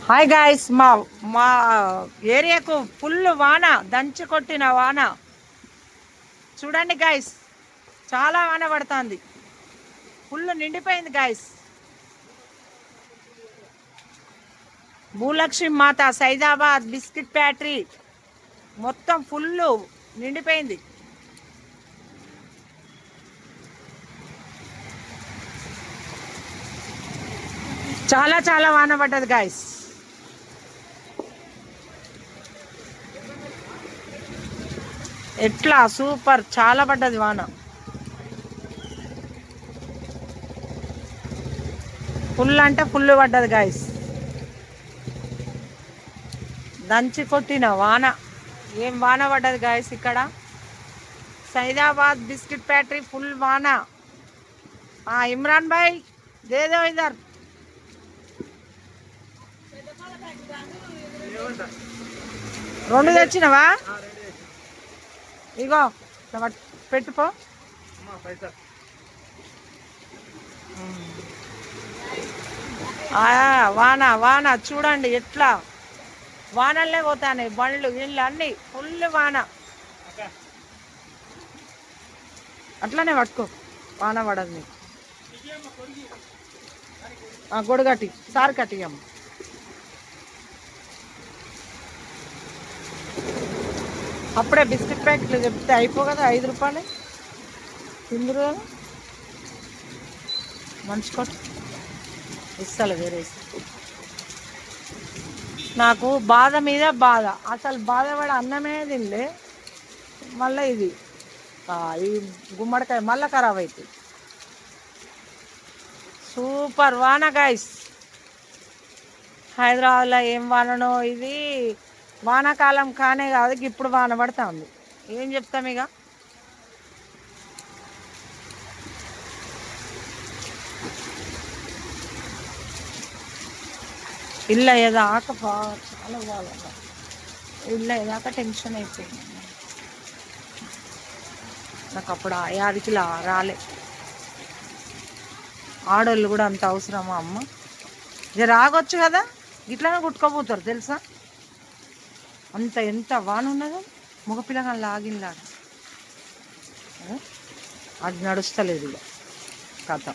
Hi guys, మా మా ఏరియాకు full వాన, దంచి కొట్టిన వాన. చూడండి గాయస్, చాలా వాన పడుతుంది. ఫుల్ నిండిపోయింది గాయస్. భూలక్ష్మి మాత సైదాబాద్ బిస్కెట్ ఫ్యాక్టరీ మొత్తం ఫుల్ నిండిపోయింది. చాలా చాలా వాన పడ్డది గాయస్. ఎట్లా సూపర్, చాలా పడ్డది వాన. ఫుల్ అంటే ఫుల్ పడ్డది గాయస్. దంచి కొట్టిన వాన. ఏం వాన పడ్డది గాయస్ ఇక్కడ. సైదాబాద్ బిస్కెట్ ఫ్యాక్టరీ ఫుల్ వాన. ఇమ్రాన్ భాయ్ దేదో ఇదర్ రెండు తెచ్చినవా? ఇగో పెట్టుకో. వాన వాన చూడండి ఎట్లా వానల్లే పోతాయి బండ్లు ఇళ్ళు అన్నీ ఫుల్ వాన. అట్లానే పట్టుకో, వాన పడదు నీకు. గొడగట్టి సార్ కట్టియమ్మ. అప్పుడే బిస్కెట్ ప్యాకెట్లు చెప్తే అయిపో కదా, 5 రూపాయలు తిందురు కదా. మంచి కొట్టు ఇస్తాను, వేరే నాకు బాధ మీద బాధ. అసలు బాధపడ అన్నమే తినలే, మళ్ళీ ఇది ఈ గుమ్మడికాయ మళ్ళీ ఖరాబ్ అవుతుంది. సూపర్ వాన గాయస్. హైదరాబాద్లో ఏం వాననో ఇది. వానాకాలం కానే కాదు, ఇప్పుడు వాన పడుతుంది. ఏం చెప్తాం ఇక. ఇల్లు అయ్యేదాకా చాలా బాగా, ఇల్లు అయ్యేదాకా టెన్షన్ అయిపోయింది నాకు. అప్పుడు యాదికి రాలే. ఆడోళ్ళు కూడా అంత అవసరమా అమ్మ? ఇక రాగొచ్చు కదా, ఇట్లానే కుట్టుకోపోతారు తెలుసా. అంత ఎంత వాన ఉన్నదో. మగపిల్లగాని లాగిన్లాగా అది నడుస్తలేదు. ఇక కథ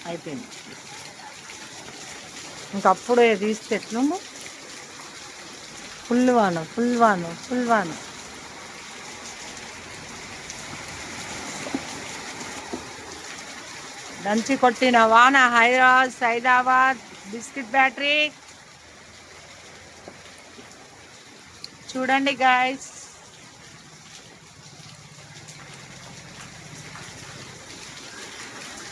అయిపోయింది. ఇంకప్పుడే తీస్తే ఎట్లుందో. ఫుల్ వాన ఫుల్ వాన ఫుల్ వాన. దంచి కొట్టిన వాన. హైదరాబాద్ సైదాబాద్ బిస్కెట్ ఫ్యాక్టరీ చూడండి గాయస్.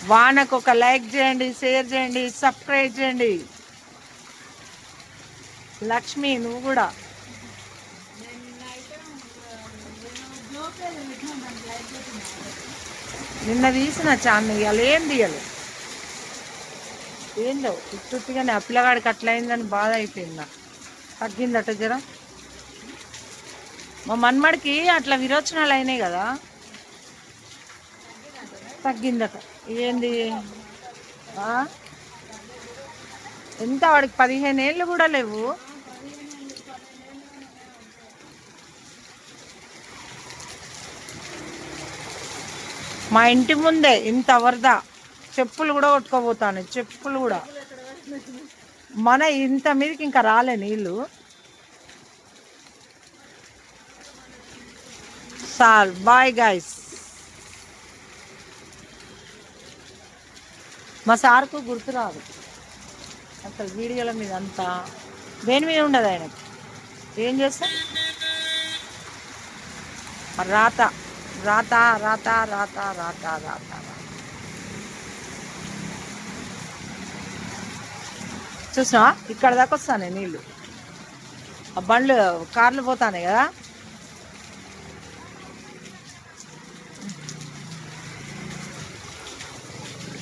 వానకు ఒక లైక్ చేయండి, షేర్ చేయండి, సబ్స్క్రైబ్ చేయండి. లక్ష్మి నువ్వు కూడా. నిన్న తీసిన ఛానల్ ఇవాళ ఏం తీయాలి ఏందో. ఇట్టుగానే ఆ పిల్లగాడికి అట్లా అయిందని బాధ అయిపోయింది నాకు. తగ్గిందట జ్వరం. మా మన్మడికి అట్లా విరోచనాలు అయినాయి కదా, తగ్గిందట. ఏంది ఎంత వాడికి 15 ఏళ్ళు కూడా లేవు. మా ఇంటి ముందే ఇంత వరద. చెప్పులు కూడా కొట్టుకోపోతాను, చెప్పులు కూడా. మన ఇంత మీదకి ఇంకా రాలే నీళ్ళు. సార్ బాయ్ గాయస్. మా సార్కు గుర్తు రాదు అసలు వీడియోల మీద అంతా. దేని మీద ఉండదు ఆయనకు. ఏం చేస్తా, రాత రాత రాత రాత రాత రాత. చూసినా ఇక్కడ దాకా వస్తానే నీళ్ళు. ఆ బండ్లు కార్లు పోతానే కదా.